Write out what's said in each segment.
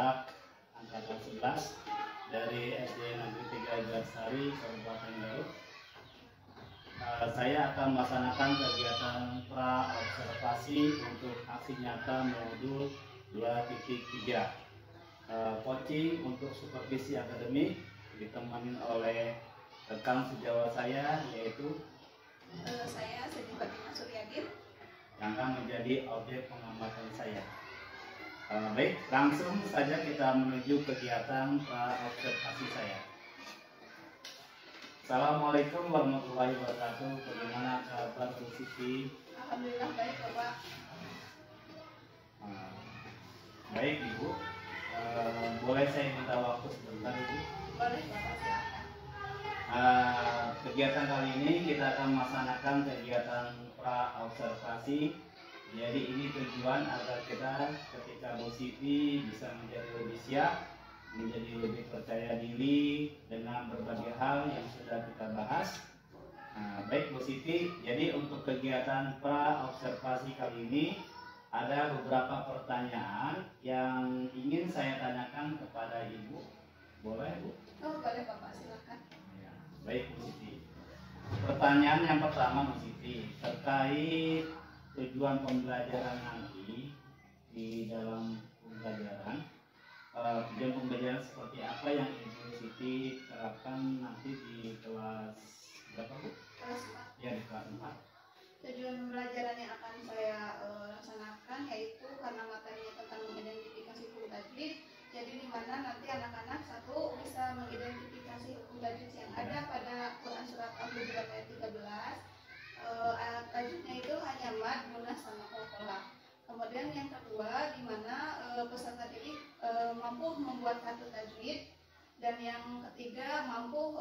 Batak angkatan 11 dari SD Negeri 3 Garsari, Kabupaten Garut. Saya akan melaksanakan kegiatan pra-observasi untuk aksi nyata modul 2.3. Coaching untuk supervisi akademik ditemani oleh rekan sejawat saya, yaitu saya Siti Fatimah Suryadin yang akan menjadi objek pengamatan saya. Baik, langsung saja kita menuju kegiatan observasi saya. Assalamualaikum warahmatullahi wabarakatuh. Bagaimana kabar Bu Siti? Alhamdulillah baik Bapak. Baik Ibu, boleh saya minta waktu sebentar Ibu? Boleh Bapak, silakan. Kegiatan kali ini kita akan melaksanakan kegiatan pra-observasi. Jadi ini tujuan agar kita ketika Bu Siti bisa menjadi lebih siap, menjadi lebih percaya diri dengan berbagai hal yang sudah kita bahas. Baik Bu Siti, jadi untuk kegiatan pra-observasi kali ini ada beberapa pertanyaan yang ingin saya tanyakan kepada Ibu. Boleh Bu? Oh boleh Bapak, silakan. Ya, baik Bu Siti. Pertanyaan yang pertama Bu Siti terkait tujuan pembelajaran nanti di dalam pembelajaran. Tujuan pembelajaran seperti apa yang Ibu Siti terapkan nanti di kelas berapa Bu? Kelas 4. Ya, di kelas 4. Tujuan pembelajaran yang akan saya laksanakan yaitu karena materinya tentang mengidentifikasi hukum tajwid. Jadi di mana nanti anak-anak satu bisa mengidentifikasi hukum tajwid yang ada pada Quran Surat Al-Hujurat ayat 13. Tajwidnya itu hanya mad, gunah, sama qalqalah. Kemudian yang kedua di mana peserta didik mampu membuat kartu tajwid, dan yang ketiga mampu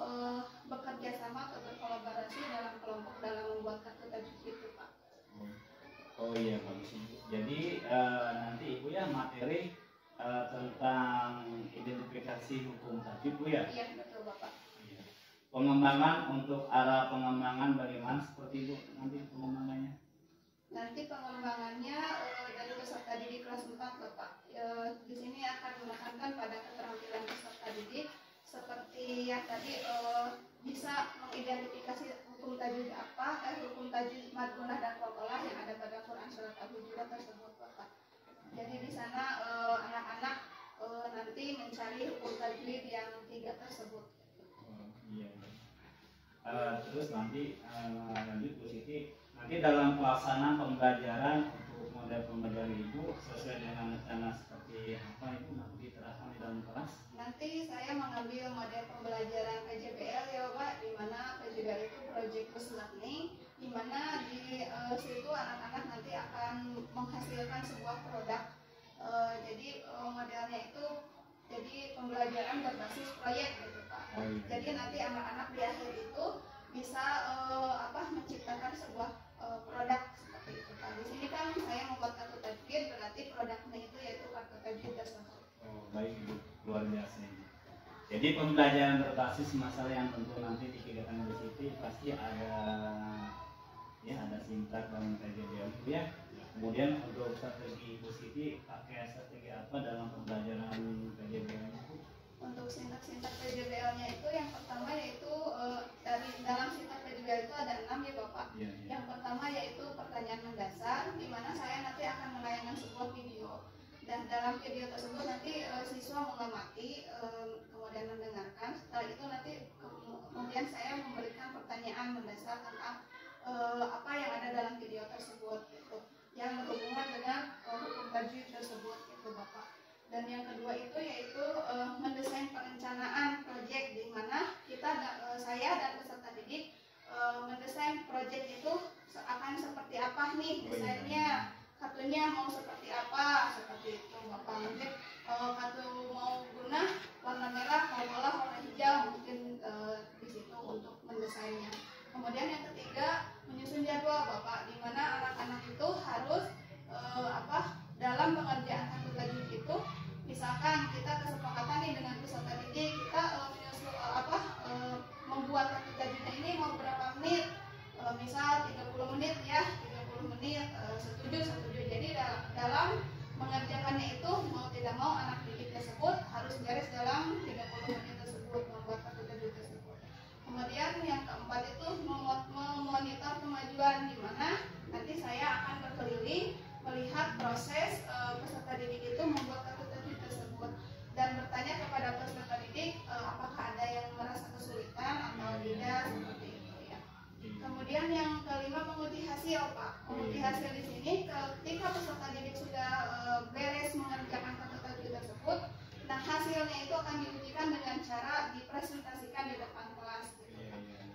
bekerja sama atau berkolaborasi dalam kelompok dalam membuat kartu tajwid itu Pak. Oh iya bagus Ibu. Jadi nanti Ibu ya materi tentang identifikasi hukum tajwid Bu ya? Iya betul Bapak. Pengembangan untuk arah pengembangan bagaimana seperti itu nanti pengembangannya? Nanti pengembangannya dari peserta didik kelas 4 Bapak. Di sini akan menekankan pada keterampilan peserta didik seperti yang tadi bisa mengidentifikasi hukum tajwid apa, hukum tajwid mad, gunah, dan qalqalah yang ada pada Quran Surat Al-Hujurat tersebut Bapak. Jadi di sana anak-anak nanti mencari hukum tajwid yang 3 tersebut. Iya. Terus nanti lanjut Bu Siti, nanti dalam pelaksanaan pembelajaran untuk model pembelajaran Ibu sesuai dengan rencana seperti apa Ibu nanti diterapkan di dalam kelas? Nanti saya mengambil model pembelajaran PJBL ya Pak, di mana PJBL itu Project Based Learning, di mana di situ anak-anak nanti akan menghasilkan sebuah produk. Jadi modelnya itu jadi pembelajaran berbasis proyek gitu Pak. Jadi nanti anak-anak di akhir itu bisa menciptakan sebuah produk seperti itu Pak. Di sini kan saya membuat kartu tajwid, berarti produknya itu yaitu kartu tajwid tersebut. Oh baik Ibu, luar biasa Ibu. Jadi pembelajaran berbasis masalah yang tentu nanti di kegiatan Bu Siti pasti ada singkat dan PJBL Bu ya. Kemudian untuk strategi Bu Siti pakai strategi apa dalam pembelajaran PJBL Bu? Untuk singkat PJBL-nya itu yang pertama yaitu dari dalam singkat PJBL itu ada 6 ya Bapak. Ya. Yang pertama yaitu pertanyaan mendasar, di mana saya nanti akan menayangkan sebuah video, dan dalam video tersebut nanti siswa mengamati, kemudian mendengarkan. Setelah itu nanti kemudian saya memberikan pertanyaan mendasar tentang apa yang ada dalam video tersebut gitu, yang berhubungan dengan hukum tajwid tersebut gitu Bapak. Dan yang kedua itu yaitu mendesain perencanaan proyek, di mana saya dan peserta didik mendesain proyek itu akan seperti apa nih desainnya, kartunya mau seperti apa, seperti itu Bapak. Mungkin kartu mau gunah warna merah, qalqalah warna hijau, mungkin di situ untuk mendesainnya. Kemudian yang ketiga menyusun jadwal Bapak, di mana anak-anak itu harus dalam pengerjaan kartu tajwid itu, misalkan kita kesepakatan nih dengan peserta didik, kita membuat kartu tajwidnya ini mau berapa menit, misal 30 menit ya, 30 menit, setuju. Jadi dalam mengerjakannya itu dipresentasikan di depan kelas.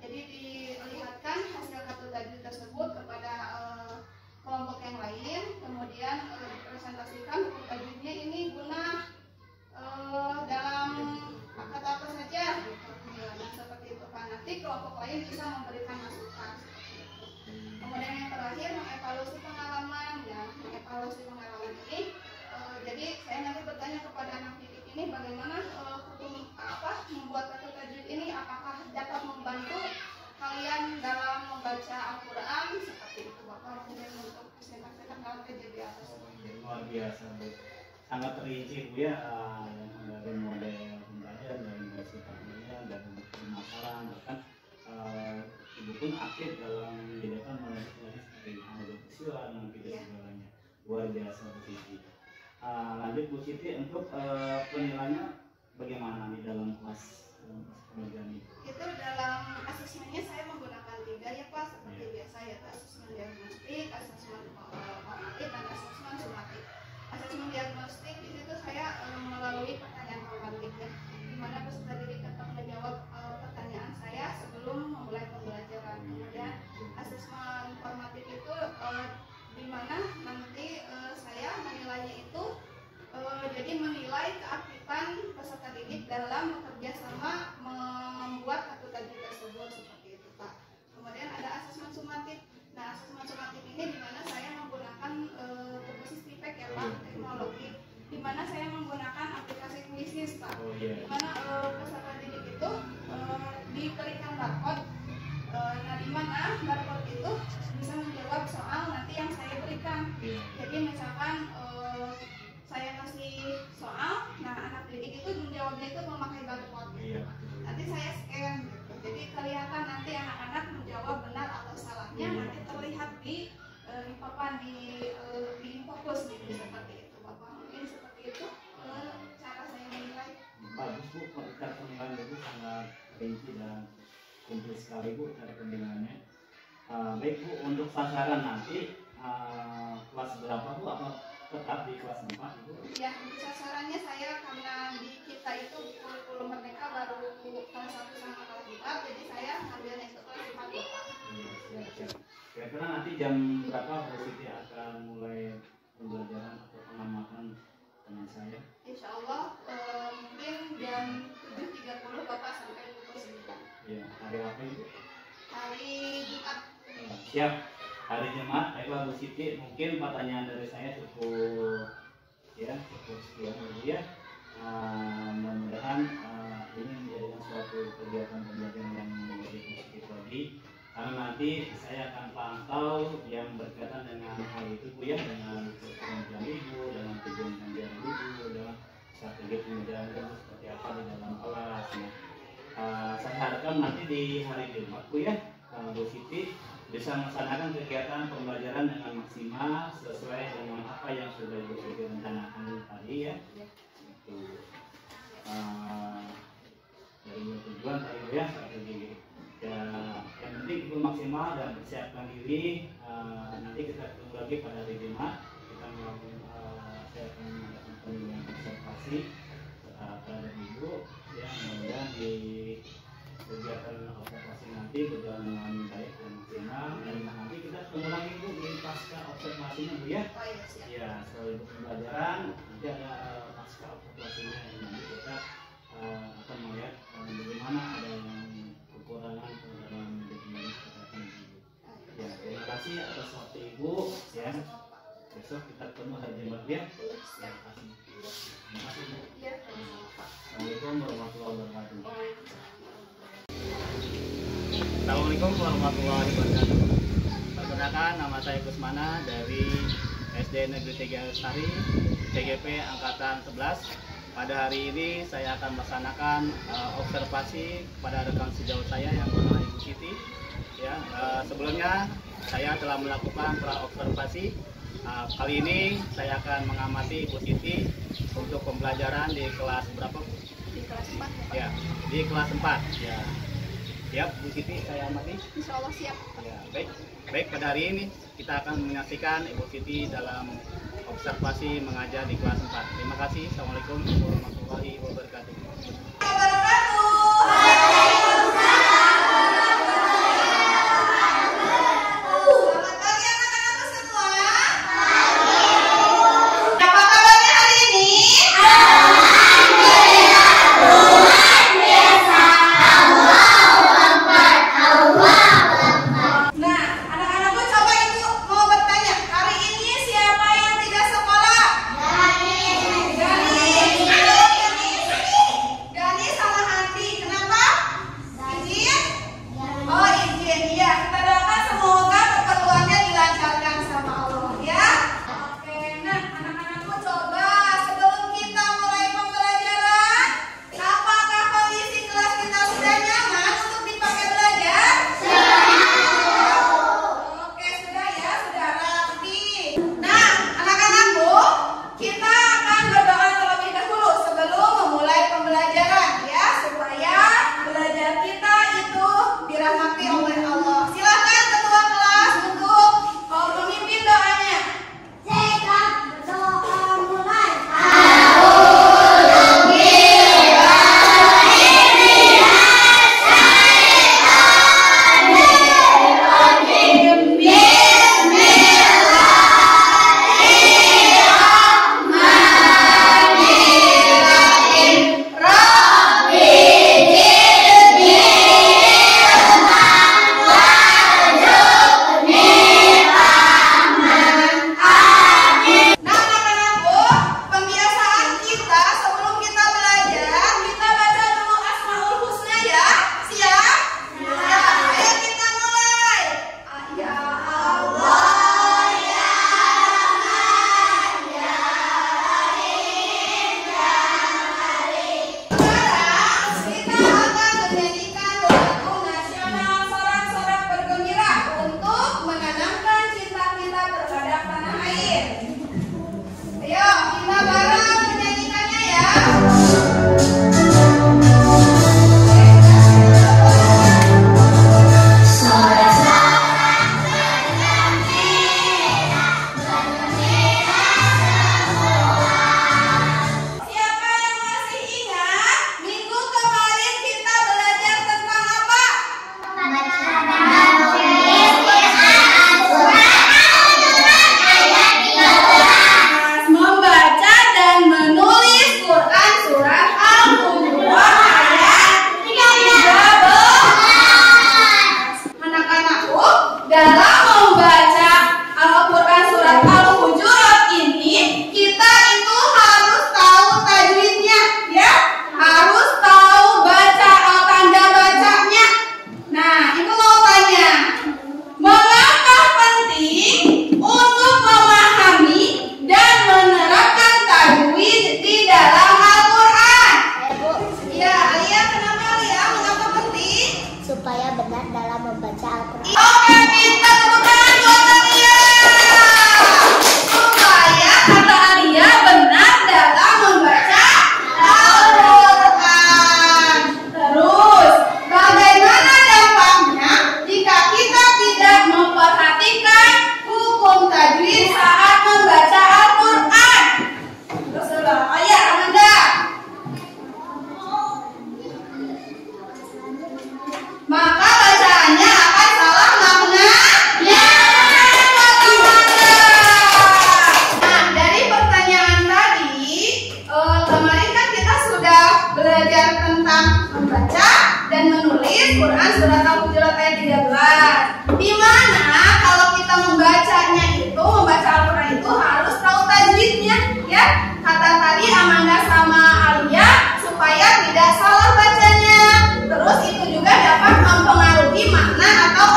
Jadi dilihatkan hasil kartu tajwid tersebut kepada kelompok yang lain, kemudian dipresentasikan buku tajwidnya ini guna dalam kata apa saja. Nah, seperti itu Pak. Nanti kelompok lain bisa memberikan masukan. Kemudian yang terakhir mengevaluasi pengalaman. Ya, mengevaluasi pengalaman ini. Jadi saya nanti bertanya kepada anak didik ini bagaimana membuat kartu tajwid ini, apakah dapat membantu kalian dalam membaca Al-Quran seperti itu Bapak. Kemudian untuk presentasikan dalam PJB atas. Luar biasa Bu, sangat terinci Bu ya, dari model pembelajaran, dari sifatnya, dari pemasaran, bahkan Ibu pun aktif dalam menjadikan model seperti audio visual dan video segalanya. Luar biasa Bu Siti. Lanjut Bu Siti, untuk penilaiannya bagaimana di dalam kelas pembelajaran itu? Itu dalam asesmennya saya menggunakan 3 ya Pak, seperti biasa ya, asesmen diagnostik, asesmen formatif, dan asesmen sumatif. Asesmen diagnostik di situ saya melalui pertanyaan formatif ya, di mana peserta didik tetap menjawab pertanyaan saya sebelum memulai pembelajaran. Kemudian asesmen formatif itu di mana nanti saya menilainya itu jadi menilai keaktifan peserta didik dalam bekerja sama membuat kartu tajwid tersebut seperti itu Pak. Kemudian ada asesmen sumatif. Nah, asesmen sumatif ini di mana saya menggunakan berbasis TIPEK ya Pak, teknologi, di mana saya menggunakan aplikasi Quizzes Pak. Di mana peserta didik itu diberikan barcode. Nah, di mana barcode itu bisa menjawab soal nanti yang saya berikan. Jadi misalkan saya kasih soal, nah anak didik itu menjawabnya itu memakai barcode. Nanti saya scan gitu. Jadi kelihatan nanti anak-anak menjawab benar atau salahnya, nanti terlihat di papan di infocus gitu, seperti itu Bapak. Mungkin seperti itu cara saya menilai. Bagus Bu, cara penilaian itu sangat rinci dan komplit sekali Bu cara penilaiannya. Baik Bu, untuk sasaran nanti kelas berapa Bu? Apa tetap di kelas 4 itu? Ya, untuk sasarannya saya karena di kita itu kurikulum merdeka baru kelas 1 sama kelas 4, jadi saya ngambilnya itu kelas 4 Bapak. Siap. Kira-kira nanti jam berapa Bu Siti akan mulai pembelajaran atau pengamatan dengan saya? Insya Allah mungkin jam 7.30 Bapak sampai pukul 9. Iya, hari apa itu? Hari Jumat. Siap. Hari Jumat, baiklah Bu Siti, mungkin pertanyaan dari saya cukup sekian dulu ya. Mudah-mudahan ini menjadikan suatu kegiatan pembelajaran yang lebih positif lagi, karena nanti saya akan pantau yang berkaitan dengan hal itu Bu ya, dengan program Ibu, dengan tujuan pengajaran Ibu, dengan strategi pembelajaran Ibu seperti apa di dalam kelas ya. Saya harapkan nanti di hari Jumat Bu ya, Bu Siti bisa melaksanakan kegiatan pembelajaran dengan maksimal sesuai dengan apa yang sudah Ibu Siti rencanakan tadi ya. Itu dari tujuan tadi Bu ya, strategi ya, yang penting Ibu maksimal dan persiapkan diri. Nanti kita ketemu lagi pada hari Jumat, kita melakukan saya akan melakukan penilaian observasi terhadap Ibu ya, mudah-mudahan di kegiatan observasi nanti berjalan dengan baik dan maksimal, dan nanti kita ketemu lagi Bu di pasca observasinya Bu ya. Ya, setelah pembelajaran nanti ada pasca observasinya yang nanti kita akan melihat bagaimana ada yang kekurangan dalam dokumen kesehatan Ibu. Ya, terima kasih atas waktu Ibu ya. Besok kita ketemu hari Jumat ya. Terima kasih. Terima kasih Bu. Assalamualaikum warahmatullahi wabarakatuh. Assalamualaikum warahmatullahi wabarakatuh. Perkenalkan, nama saya Kusmana dari SD Negeri 3 Lestari, TGP Angkatan 11. Pada hari ini saya akan melaksanakan observasi pada rekan sejauh saya yang bernama Ibu Siti. Ya, sebelumnya saya telah melakukan pra-observasi. Kali ini saya akan mengamati Ibu Siti untuk pembelajaran di kelas berapa? Di kelas 4 ya. Di kelas 4 ya. Siap Bu Siti, saya amati? Insya Allah siap. Ya, baik pada hari ini kita akan menyaksikan Ibu Siti dalam observasi mengajar di kelas 4. Terima kasih. Assalamualaikum warahmatullahi wabarakatuh. Surah Al-Ayat, Amanda. Maka bacaannya akan salah maknanya. Nah, dari pertanyaan tadi, kemarin kan kita sudah belajar tentang membaca dan menulis Quran surat Al-Hujurat ayat 13. Di mana kalau kita membacanya itu, membaca Al-Quran itu harus tahu tajwidnya, ya. Kata tadi Amanda sama Alia supaya tidak salah bacanya. Terus itu juga dapat mempengaruhi makna atau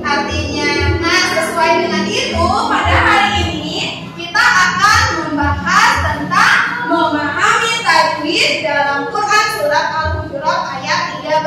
artinya. Nah, sesuai dengan itu, pada hari ini kita akan membahas tentang memahami tajwid dalam Quran surat Al-Hujurat ayat 13.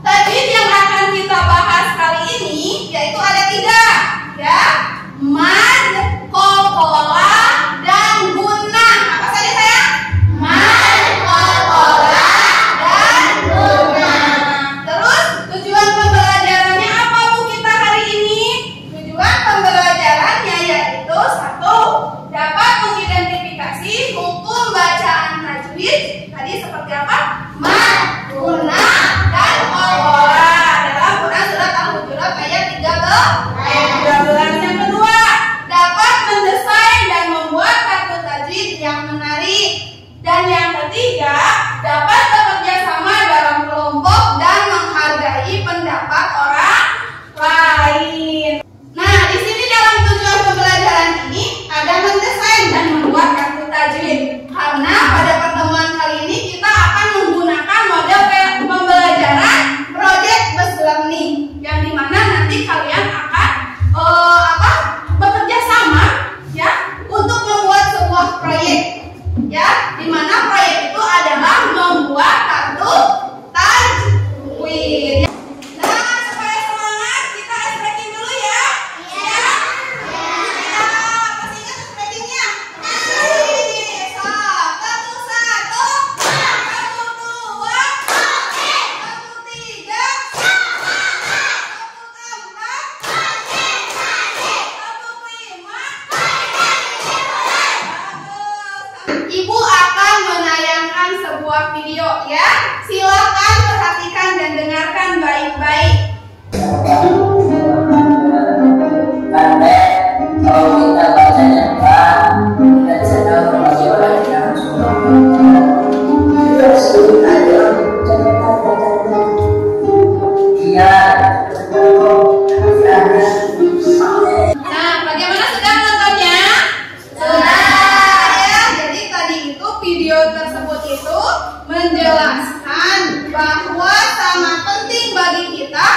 Tajwid yang akan kita bahas kali ini yaitu ada 3, ya. Mad, qalqalah, dan gunnah. Apa saja saya? Mad, qalqalah, dan gunnah. Terus tujuan pembelajarannya apa Bu kita hari ini? Tujuan pembelajarannya yaitu 1, dapat mengidentifikasi hukum bacaan tajwid tadi seperti apa? Mad, gunnah, dan qalqalah dalam Quran surat Al-Hujurat ayat 13. Yang kedua, dapat mendesain dan membuat kartu tajwid yang menarik. Dan yang ketiga, dapat bekerja sama dalam kelompok dan menghargai pendapat orang lain. Nah, di sini dalam tujuan pembelajaran ini ada mendesain dan membuat kartu tajwid. Karena pada pertemuan kali ini kita akan menggunakan model pembelajaran project based learning, yang dimana nanti kalian akan bekerja sama, ya, untuk membuat sebuah proyek, ya, dimana proyek itu adalah membuat kartu tajwid. Nah, supaya semangat kita stretching dulu ya. Ya. Kita masih ingat stretchingnya? So, satu, satu, dua, satu, tiga, Ibu akan menayangkan sebuah video, ya. Silakan perhatikan dan dengarkan baik-baik. Karena kalau kita bacanya Pak, kita cenderung berbagi olehnya Nah, bagaimana sudah menontonnya? Sudah, ya. Jadi tadi itu video tersebut itu menjelaskan bahwa sangat penting bagi kita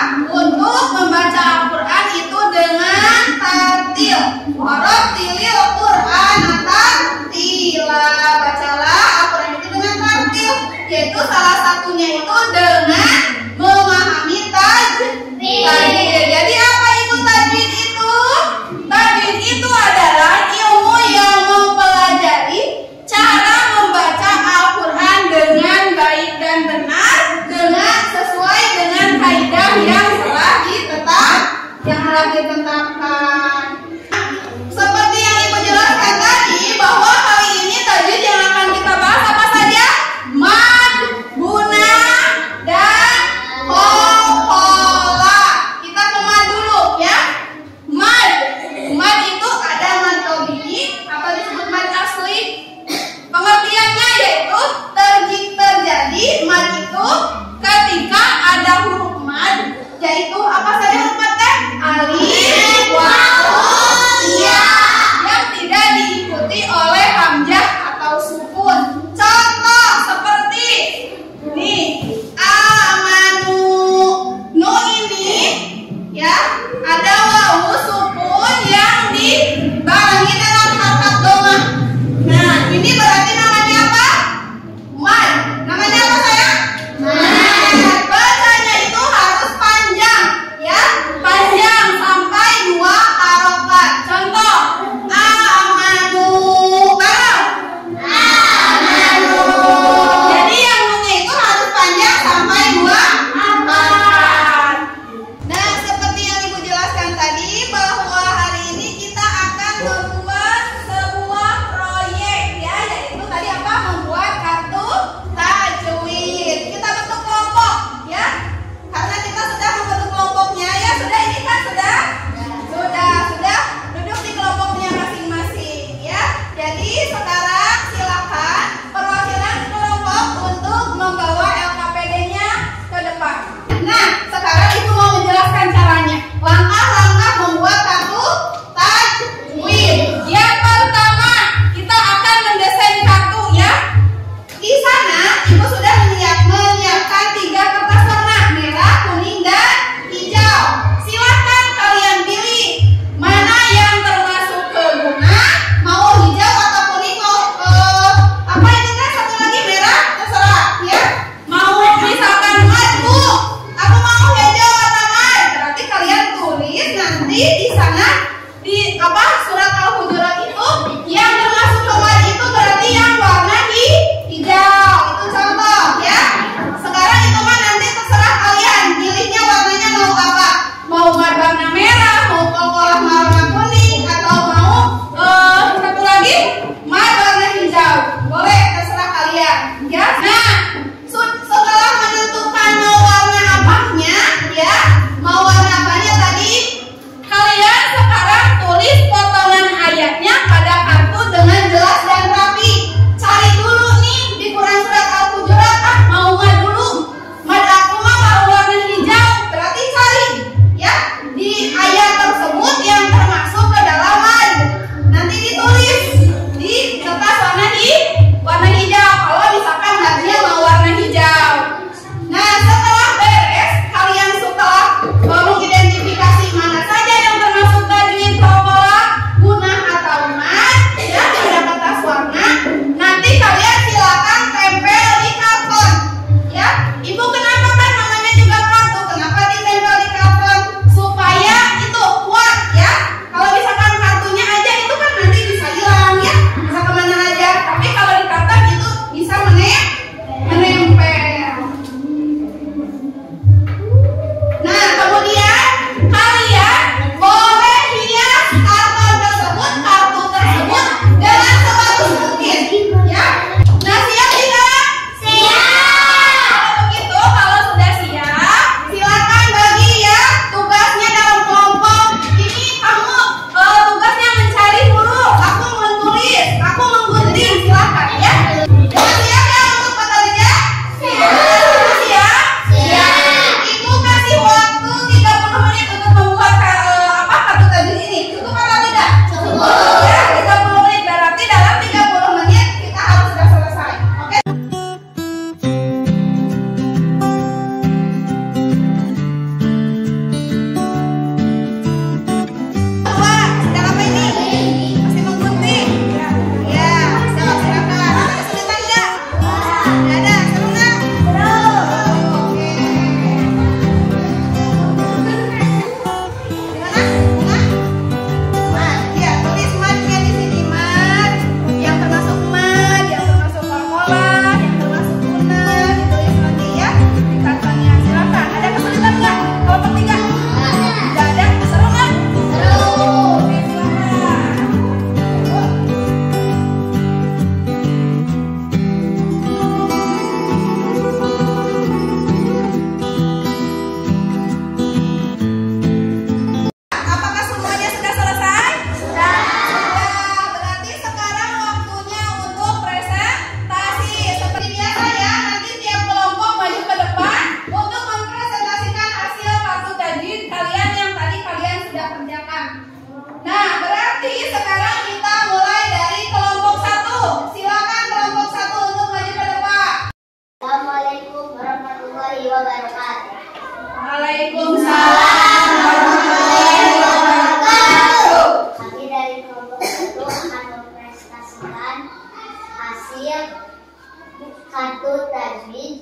kartu tajwid.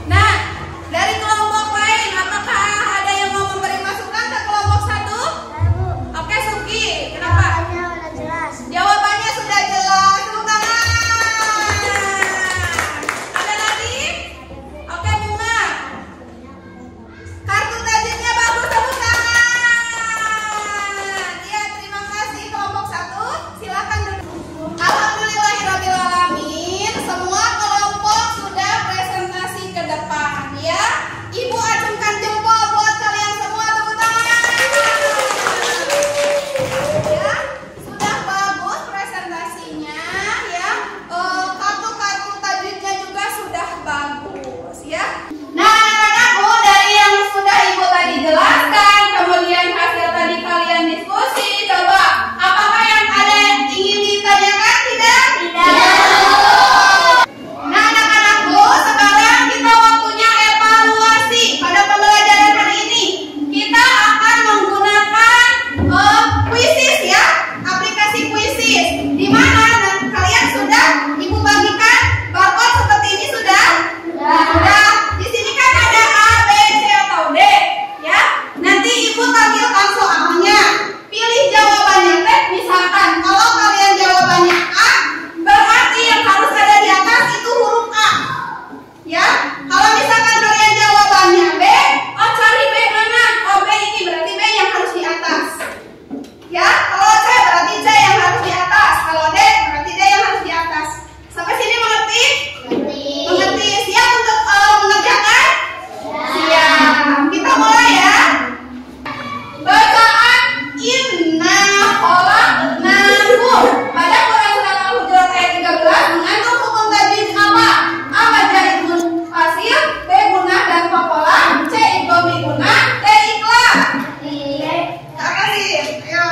Nah, dari kelompok lain, apakah ada yang mau memberi masukan ke kelompok 1? Oke, Suki, kenapa? Jawabannya udah jelas. Jawabannya sudah jelas. Tepuk tangan. Ada lagi? Oke, Bunga. Kartu tajwidnya bagus, tepuk tangan. Ya, terima kasih kelompok 1. Silakan duduk. Alhamdulillahirrahmanirrahim. Semua kelompok sudah presentasi ke depan ya. Ibu acungkan jempol buat kalian semua, tepuk tangan. Ya, sudah bagus presentasinya ya. Kartu-kartu tajwidnya juga sudah bagus ya. Nah, anak-anakku, dari yang sudah ibu tadi jelaskan, kemudian hasil tadi kalian diskusi, coba apakah yang ada yang ingin ditanyakan? Tidak? Nah, anak-anakku, sekarang kita waktunya evaluasi pada pembelajaran hari ini. Kita akan menggunakan Quizzes ya, aplikasi Quizzes. Di mana kalian sudah ibu bagikan barcode seperti ini sudah? Sudah. Di sini kan ada A, B, C atau D ya. Nanti ibu tampilkan soalnya. Pilih jawabannya teh. Misalkan kalau kalian jawabannya A, berarti yang harus ada di atas itu huruf A. Ya. Kalau misalkan kalian jawabannya B, oh cari B mana? Oh B ini berarti B yang harus di atas. Ya, kalau C berarti C yang harus di atas. Kalau D berarti D yang harus di atas. Sampai sini mengerti? Mengerti. Siap untuk mengerjakan? Siap. Kita mulai ya. Bacaan inna khalaqnakum pada Quran surat Al-Hujurat ayat 13 mengandung hukum tajwid apa? A majarun fasil, B gunnah dan fakolah, C idgham gunnah, D ikhlas. Apa sih? Ayo.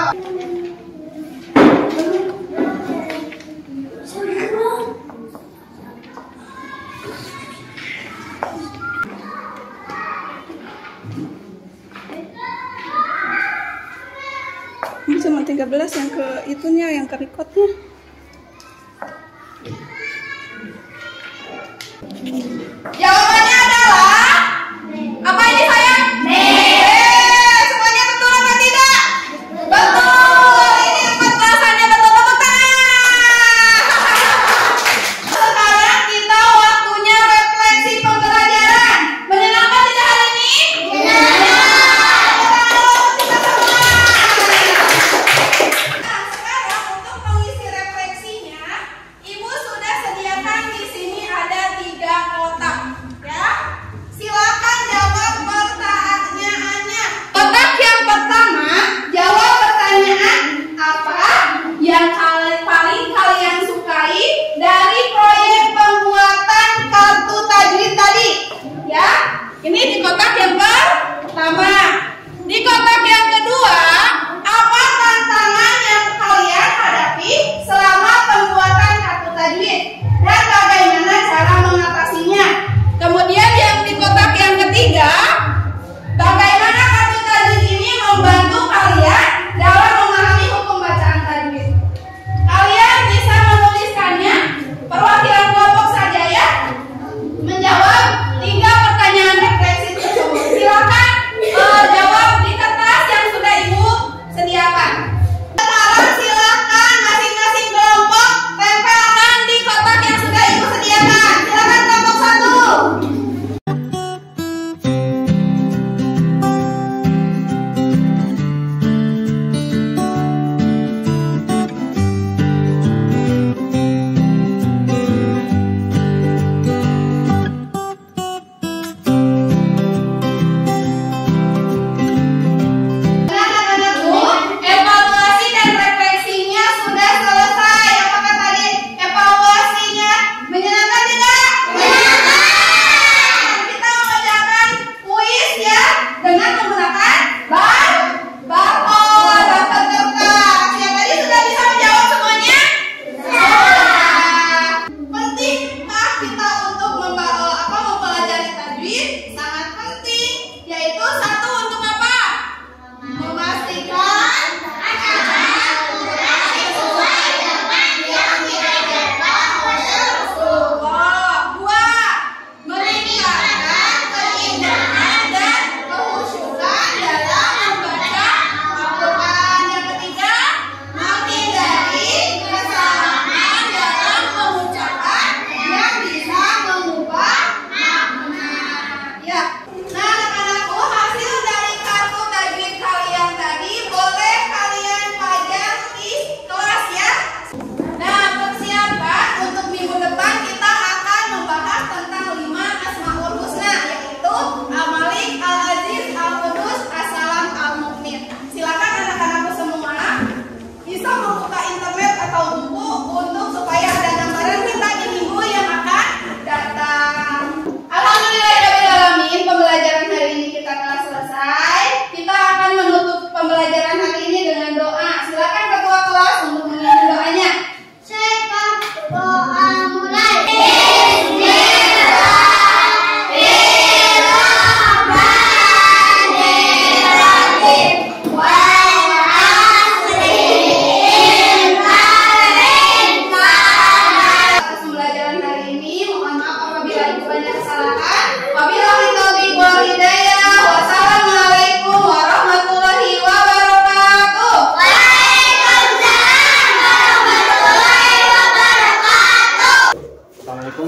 Ini cuma 13 yang ke itunya, yang ke recordnya. Jawabannya adalah apa ini sayang? B. Semuanya betul atau tidak? Betul. Ini 14-annya betul, tepuk tangan. Sekarang kita waktunya refleksi pembelajaran. Menyenangkan tidak hari ini? Nah, sekarang untuk mengisi refleksinya, Ibu sudah sediakan di sini ada 3 kotak, ya. Silakan jawab pertanyaannya. Kotak yang pertama, jawab pertanyaan apa yang paling kalian sukai dari proyek pembuatan kartu tajwid tadi, ya. Ini di kotak yang pertama. Di kotak yang kedua, apa tantangan yang kalian hadapi selama pembuatan kartu tajwid dan bagaimana cara mengatasinya. Kemudian yang di kotak yang ketiga, bagaimana kartu tajwid ini membantu kalian dalam memahami hukum bacaan tajwid. Kalian bisa menuliskannya, perwakilan kelompok saja ya, menjawab 3 pertanyaan refleksi tersebut.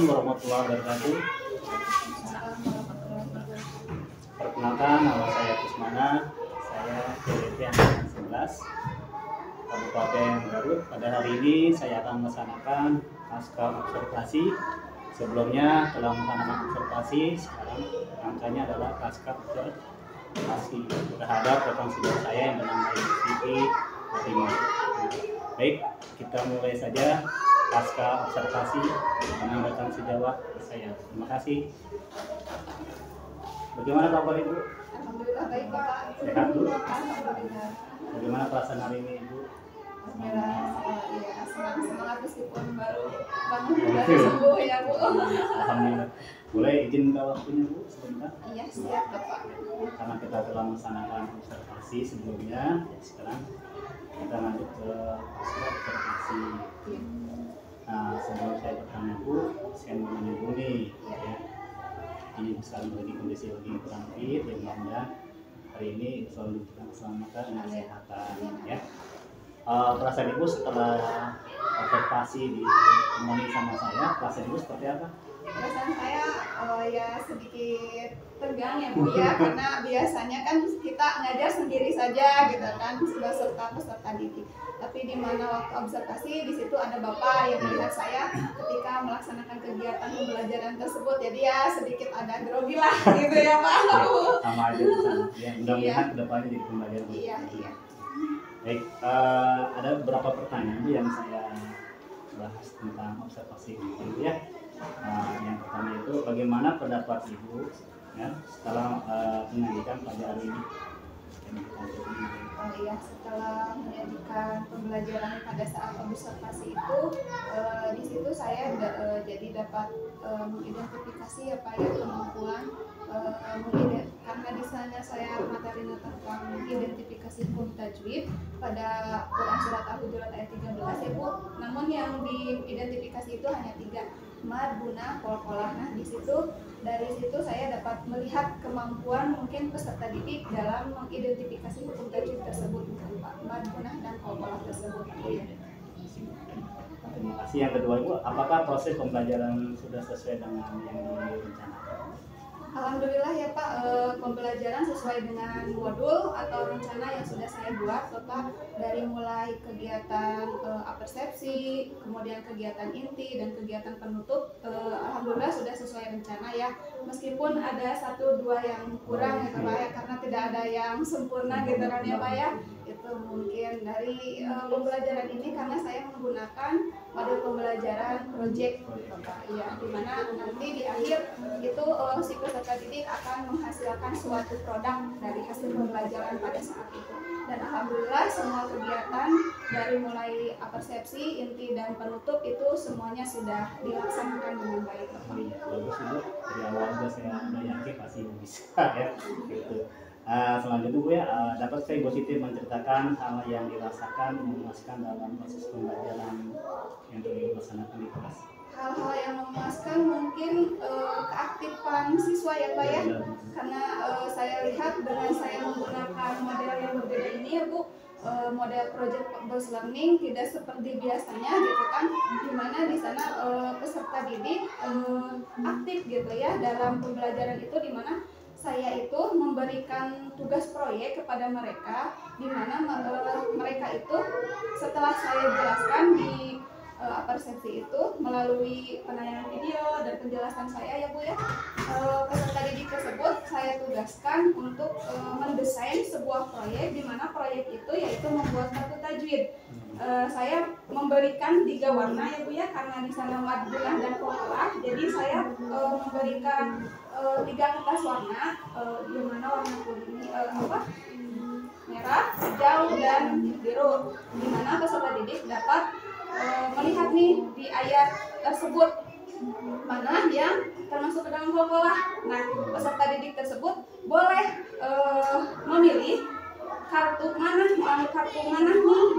Assalamualaikum warahmatullahi wabarakatuh. Perkenalkan, nama saya Kusmana. Saya CWT Angkatan 11 Kabupaten Garut. Pada hari ini saya akan melaksanakan pasca observasi. Sebelumnya telah melaksanakan observasi, sekarang angkanya adalah pasca observasi terhadap rekan sejawat saya yang bernama Siti Fatimah. Baik, kita mulai saja pasca observasi dengan rekan sejawat saya. Terima kasih. Bagaimana kabar Ibu? Alhamdulillah baik Pak. Sehat Bu? Alhamdulillah. Bagaimana perasaan hari ini Ibu? Iya, semangat meskipun baru bangun dari subuh ya Bu. Alhamdulillah. Boleh izin minta waktunya Bu sebentar? Iya siap Bapak. Karena kita telah melaksanakan observasi sebelumnya, sekarang kita lanjut ke pasca observasi. Nah, sebelum saya bertanya Bu, saya mau nanya Bu nih, ya. Ini sekarang lagi kondisi lagi kurang fit, ya mudah-mudahan hari ini selalu diberikan keselamatan dan kesehatan, ya. Perasaan Ibu setelah observasi ditemani sama saya, perasaan Ibu seperti apa? Perasaan saya ya sedikit tegang ya Bu ya, karena biasanya kan kita ngajar sendiri saja gitu kan, sudah serta peserta didik. Tapi di mana waktu observasi di situ ada Bapak yang melihat saya ketika melaksanakan kegiatan pembelajaran tersebut, jadi ya sedikit ada grogi lah gitu ya Pak. Sama aja sama. Ya, mudah-mudahan kedepannya jadi pembelajaran. Iya. Baik, ada beberapa pertanyaan yang saya bahas tentang observasi ini ya. Yang pertama itu bagaimana pendapat Ibu ya, setelah menyajikan pada hari ini? Oh iya, setelah menyajikan pembelajaran pada saat observasi itu, di situ saya jadi dapat mengidentifikasi apa ya kemampuan karena di sana saya materinya tentang identifikasi hukum tajwid pada Quran surat Al-Hujurat ayat 13 ya Bu. Namun yang diidentifikasi itu hanya 3, mad, guna, qalqalah. Nah di situ dari situ saya dapat melihat kemampuan mungkin peserta didik dalam mengidentifikasi hukum tajwid tersebut, Pak, mad, guna, dan qalqalah tersebut. Ya. Terima kasih. Yang kedua Ibu, apakah proses pembelajaran sudah sesuai dengan yang direncanakan? Alhamdulillah ya Pak, pembelajaran sesuai dengan modul atau rencana yang sudah saya buat, Bapak, dari mulai kegiatan apersepsi, kemudian kegiatan inti dan kegiatan penutup, alhamdulillah sudah sesuai rencana ya. Meskipun ada 1-2 yang kurang ya Pak ya, karena tidak ada yang sempurna gitu kan ya Pak ya. Itu mungkin dari pembelajaran ini karena saya menggunakan model pembelajaran project Bapak ya, dimana nanti di akhir itu si peserta didik akan menghasilkan suatu produk dari hasil pembelajaran pada saat itu. Dan alhamdulillah semua kegiatan dari mulai apersepsi, inti dan penutup itu semuanya sudah dilaksanakan dengan baik Bapak. Iya, bagus Ibu. Dari awal juga saya udah yakin pasti bisa ya. Gitu. Selanjutnya Bu ya, dapat saya Ibu Siti menceritakan hal yang dirasakan memuaskan dalam proses pembelajaran yang dilaksanakan di kelas. Hal-hal yang memuaskan mungkin keaktifan siswa ya Pak ya, karena saya lihat dengan saya menggunakan model yang berbeda ini ya Bu, model project based learning tidak seperti biasanya gitu kan, dimana di sana peserta didik aktif gitu ya dalam pembelajaran itu, dimana saya itu memberikan tugas proyek kepada mereka, di mana mereka itu setelah saya jelaskan di apersepsi itu melalui penayangan video dan penjelasan saya ya Bu ya, peserta didik tersebut saya tugaskan untuk mendesain sebuah proyek, di mana proyek itu yaitu membuat kartu tajwid. Saya memberikan 3 warna ya Bu ya, karena di sana mad, guna, dan qalqalah. Jadi saya memberikan 3 kertas warna, di mana warna kuning merah, hijau, dan biru, di mana peserta didik dapat melihat nih di ayat tersebut mana yang termasuk ke dalam qalqalah. Nah, peserta didik tersebut boleh memilih kartu mana nih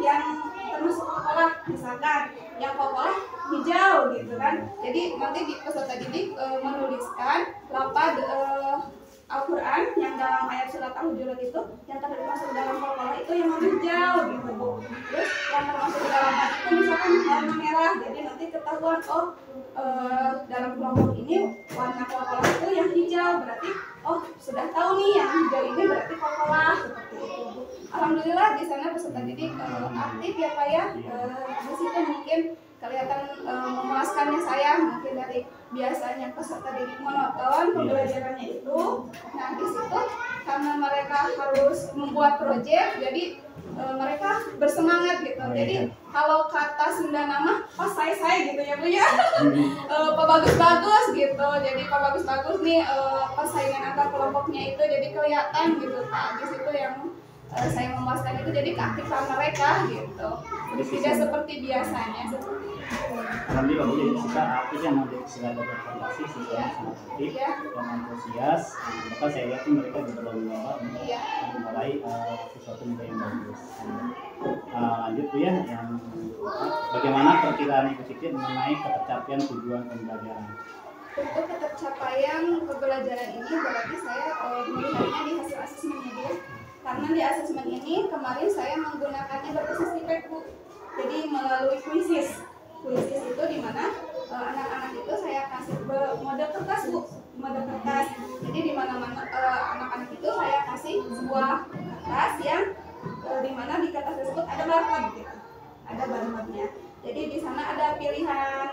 yang termasuk qalqalah, misalkan yang qalqalah hijau gitu kan. Jadi nanti peserta didik menuliskan lafaz Al-Quran yang dalam ayat surat Al-Hujurat itu yang termasuk dalam qalqalah itu yang warna hijau gitu Bu. Terus yang termasuk dalam ayat itu misalkan warna merah, jadi nanti nanti ketahuan dalam kelompok ini warna Coca-Cola itu yang hijau, berarti sudah tahu nih yang hijau ini berarti Coca-Cola, seperti itu Bu. Alhamdulillah di sana peserta didik aktif ya Pak ya. Di situ mungkin kelihatan memuaskannya saya, mungkin dari biasanya peserta didik monoton pembelajarannya itu. Nah di situ karena mereka harus membuat proyek, jadi mereka bersemangat gitu. Jadi kalau kata Sunda nama saya gitu ya Bu ya. Pak bagus-bagus gitu. Jadi Pak bagus-bagus nih persaingan antar kelompoknya itu jadi kelihatan gitu Pak. Di situ yang saya memuaskan itu jadi keaktifan mereka gitu. Tidak seperti biasanya seperti itu. Alhamdulillah Bu, jadi kita aktif yang nanti sudah ada berprestasi, siswanya sangat aktif dan antusias. Maka saya lihat mereka berlomba-lomba untuk memulai sesuatu yang bagus. Lanjut Bu ya, yang bagaimana perkiraan Ibu Siti mengenai ketercapaian tujuan pembelajaran? Untuk ketercapaian pembelajaran ini berarti saya melihatnya di hasil asesmennya dia. Karena di asesmen ini kemarin saya menggunakannya berbasis IPK Bu. Jadi melalui kuisis. Kuisis itu di mana anak-anak itu saya kasih model kertas Bu, model kertas. Jadi di mana-mana anak-anak itu saya kasih sebuah kertas yang di mana di kertas tersebut ada barcode gitu. Ada barcode-nya. Jadi di sana ada pilihan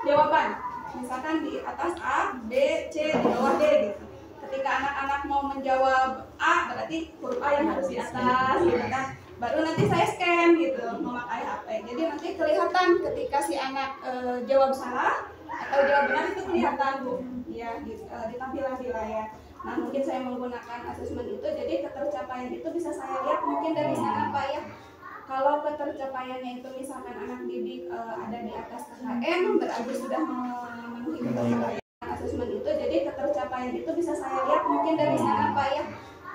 jawaban. Misalkan di atas A, B, C, di bawah D gitu. Ketika anak-anak mau menjawab A, berarti huruf A yang harus di atas gitu kan. Baru nanti saya scan gitu memakai HP. Jadi nanti kelihatan ketika si anak jawab salah atau jawab benar itu kelihatan Bu. Ya, di tampilan di layar. Nah, mungkin saya menggunakan asesmen itu, jadi ketercapaian itu bisa saya lihat mungkin dari sana Pak ya. Kalau ketercapaiannya itu misalkan anak didik ada di atas KKM, berarti sudah memenuhi ketercapaian asesmen itu, jadi ketercapaian itu bisa saya lihat mungkin dari sana Pak ya.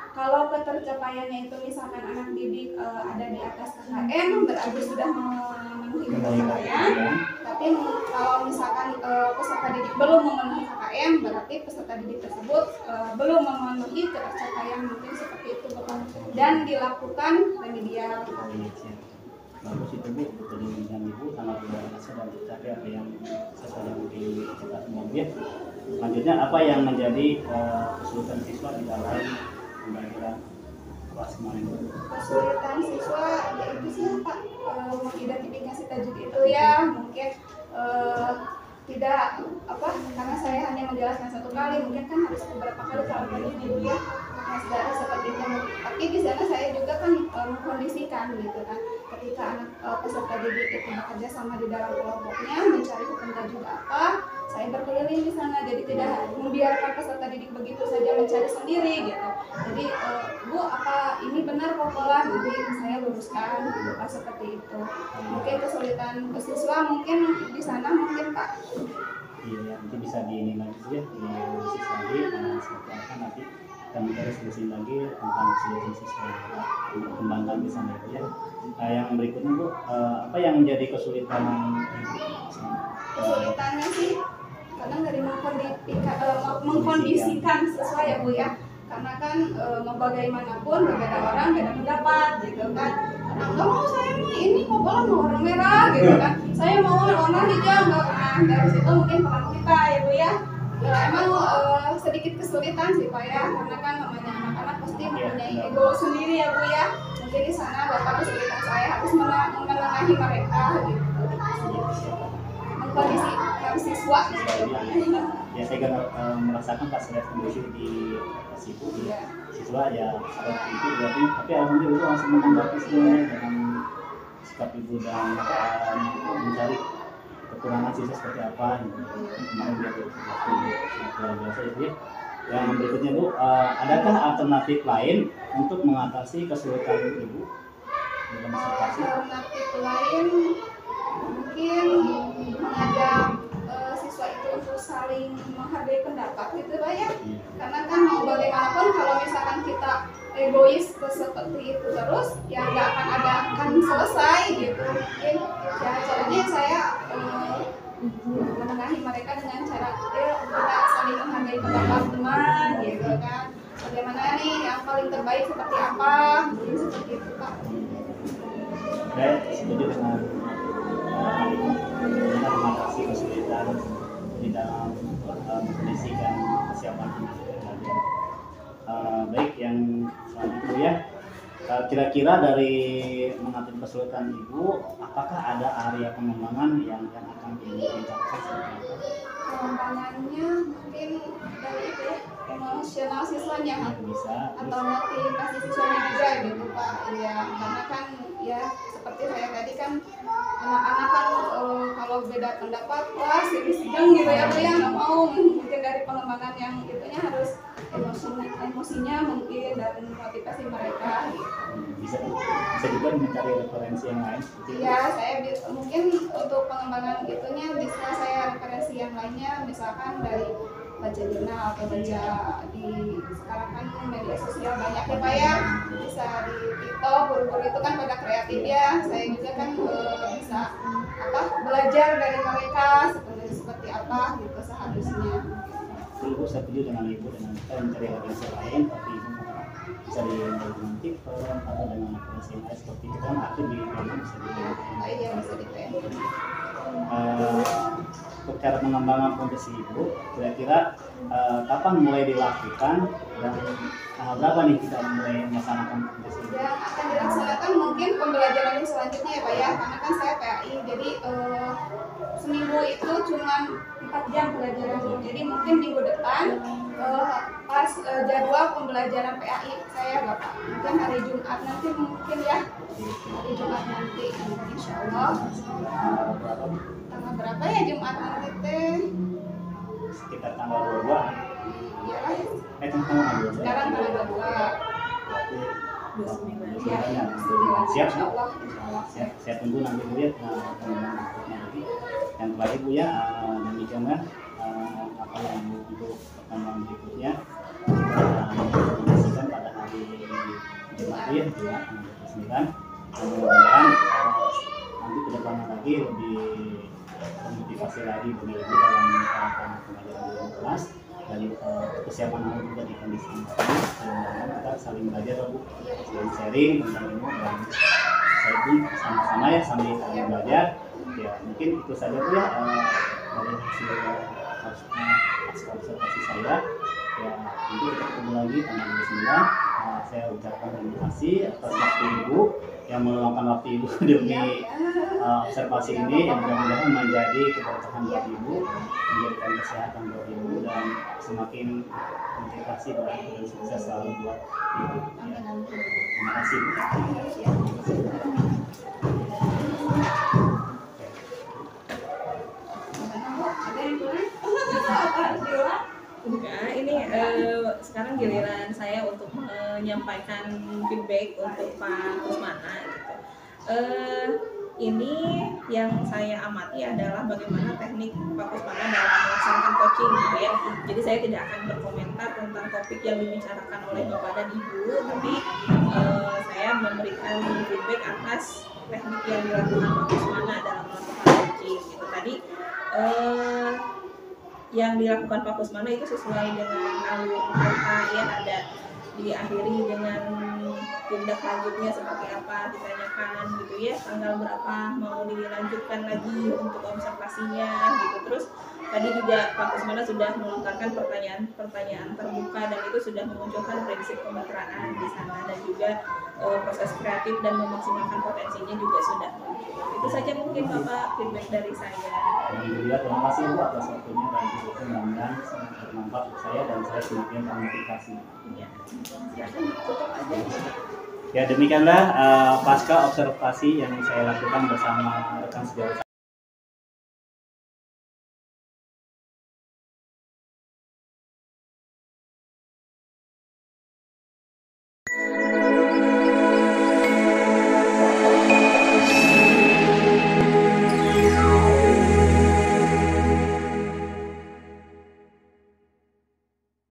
Kalau ketercapaiannya itu misalkan anak didik ada di atas KKM, berarti sudah memenuhi ketercapaian. Tapi kalau misalkan peserta didik belum memenuhi KKM, berarti peserta didik tersebut belum memenuhi ketercapaian, mungkin seperti itu Bapak. Dan dilakukan remedial. Bagus itu Bu, jadi dengan Ibu sangat luar biasa dan tercapai apa yang sesuai yang kita semua ya. Selanjutnya apa yang menjadi kesulitan siswa di dalam pembelajaran kelas kemarin? Kesulitan siswa yaitu sih Pak mengidentifikasi tajwid itu ya mungkin tidak karena saya hanya menjelaskan satu kali, mungkin kan harus beberapa kali kalau dulu ya. Nah, saudara seperti itu. Tapi di sana saya juga kan mengkondisikan gitu kan. Ketika anak peserta didik itu bekerja sama di dalam kelompoknya mencari hukum tajwid apa, saya berkeliling di sana. Jadi tidak membiarkan peserta didik begitu saja mencari sendiri gitu. Jadi Bu, apa ini benar Coca-Cola? Nanti saya luruskan gitu Pak, seperti itu. Mungkin kesulitan siswa mungkin di sana mungkin Pak. Iya, nanti bisa diini lagi ya, dianalisis lagi, seperti apa nanti kita mencari solusi lagi tentang kesulitan siswa untuk kembangkan di sana ya. Yang berikutnya Bu, apa yang menjadi kesulitan Ibu? Kesulitannya sih kadang dari mengkondisikan sesuai ya Bu ya. Karena kan mau bagaimanapun berbeda orang beda pendapat gitu kan. Enggak mau saya mau ini Coca-Cola mau warna merah gitu kan. Saya mau warna hijau enggak. Nah, dari situ mungkin peran kita ya Bu ya. Emang sedikit kesulitan sih Pak ya, karena kan namanya anak-anak pasti mempunyai ego sendiri ya Bu ya. Mungkin di sana Bapak kesulitan saya harus menengahi mereka gitu. Mengkondisikan siswa gitu. Ya saya kan merasakan pas lihat kondisi di kelas Ibu ya, siswa ya seperti itu berarti, tapi alhamdulillah Ibu langsung menanggapi semuanya dengan sikap Ibu dan mencari kekurangan siswa seperti apa gitu. Kemarin dia luar biasa itu ya. Yang berikutnya Bu, adakah alternatif lain untuk mengatasi kesulitan Ibu dalam situasi? Alternatif lain mungkin mengajak siswa itu untuk saling menghargai pendapat gitu Pak ya. Karena kan mau bagaimanapun kalau misalkan kita egois seperti itu terus ya nggak akan selesai gitu. Mungkin ya caranya saya menengahi mereka dengan cara kita saling menghargai pendapat teman gitu kan. Bagaimana nih yang paling terbaik seperti apa, mungkin seperti itu Pak. Saya setuju dengan hal itu. harapan baik yang selanjutnya ya. Kira-kira dari mengatur kesulitan ibu, apakah ada area pengembangan yang akan ditingkatkan seperti apa? Pengembangannya mungkin dari itu ya, emosional siswanya Bisa. atau motivasi siswanya juga gitu Pak. Ya karena kan ya seperti saya tadi kan anak-anak kan kalau beda pendapat wah sedang gitu ya Pak ya, nggak mau. Mungkin dari pengembangan yang itunya harus emosinya mungkin dan motivasi mereka gitu. Bisa juga mencari referensi yang lain seperti itu. Ya saya mungkin untuk pengembangan itunya bisa saya referensi yang lainnya, misalkan dari baca jurnal atau baca di sekarang kan media sosial banyak ya Pak ya, bisa di TikTok, guru-guru itu kan pada kreatif ya, saya juga kan bisa belajar dari mereka seperti apa gitu seharusnya. Ibu setuju dengan ibu dengan kita mencari referensi lain, tapi ibu bisa dengan TikTok atau dengan referensi yang lain seperti itu kan aktif di mana bisa Iya bisa di untuk cara pengembangan fondasi ibu, kira-kira kapan mulai dilakukan dan tanggal berapa nih kita mulai melaksanakan fondasi ibu? Dan akan dilaksanakan mungkin pembelajaran yang selanjutnya ya Pak ya, karena kan saya PAI, jadi seminggu itu cuma 4 jam pelajaran, jadi mungkin minggu depan pas jadwal pembelajaran PAI saya Bapak, mungkin hari Jumat nanti mungkin ya, hari Jumat nanti insya Allah. Tanggal berapa ya Jumat nanti teh? Sekitar tanggal 22. Iyalah, Tanggal 22. sekarang tanggal 22. Berarti 29 ya. Insya Siap. Allah, insya Allah. Saya tunggu nanti Bu ya pengembangan berikutnya nanti. Yang terakhir Bu ya, demikian ya apa yang untuk pertemuan berikutnya kita informasikan pada hari Jumat ya, 29. Mudah-mudahan nanti ke depannya lagi lebih memotivasi lagi bagi ibu dalam melakukan pembelajaran di kelas dan kesiapan anak juga di kondisi ini. Mudah-mudahan kita saling belajar Bu, saling sharing tentang ilmu dan saya pun sama-sama ya sambil saling belajar. Ya mungkin itu saja Bu ya dari hasil observasi saya. Ya nanti kita ketemu lagi tanggal 29. Saya ucapkan terima kasih atas waktu ibu yang meluangkan waktu ibu demi observasi ini yang mudah-mudahan menjadi keberkahan buat ibu, menjadikan kesehatan buat ibu dan semakin motivasi dan sukses selalu buat ibu. Ya. Terima kasih Bu. Enggak, ini sekarang giliran saya untuk menyampaikan feedback untuk Pak Kusmana gitu. Ini yang saya amati adalah bagaimana teknik Pak Kusmana dalam melaksanakan coaching gitu ya. Jadi saya tidak akan berkomentar tentang topik yang dibicarakan oleh Bapak dan Ibu, tapi saya memberikan feedback atas teknik yang dilakukan Pak Kusmana dalam melakukan coaching gitu. Tadi yang dilakukan Pak Kusmana itu sesuai dengan alur kata ya, ada diakhiri dengan tindak lanjutnya seperti apa ditanyakan gitu ya, tanggal berapa mau dilanjutkan lagi untuk observasinya gitu. Terus tadi juga Pak Kusmana sudah melontarkan pertanyaan terbuka dan itu sudah memunculkan prinsip kemitraan di sana, dan juga proses kreatif dan memaksimalkan potensinya juga sudah muncul. Itu saja mungkin Bapak feedback dari saya. Alhamdulillah, terima kasih Bu atas waktunya dan mudah-mudahan sangat bermanfaat untuk saya dan saya semakin termotivasi. Ya, silakan tutup aja. Ya demikianlah pasca observasi yang saya lakukan bersama rekan sejawat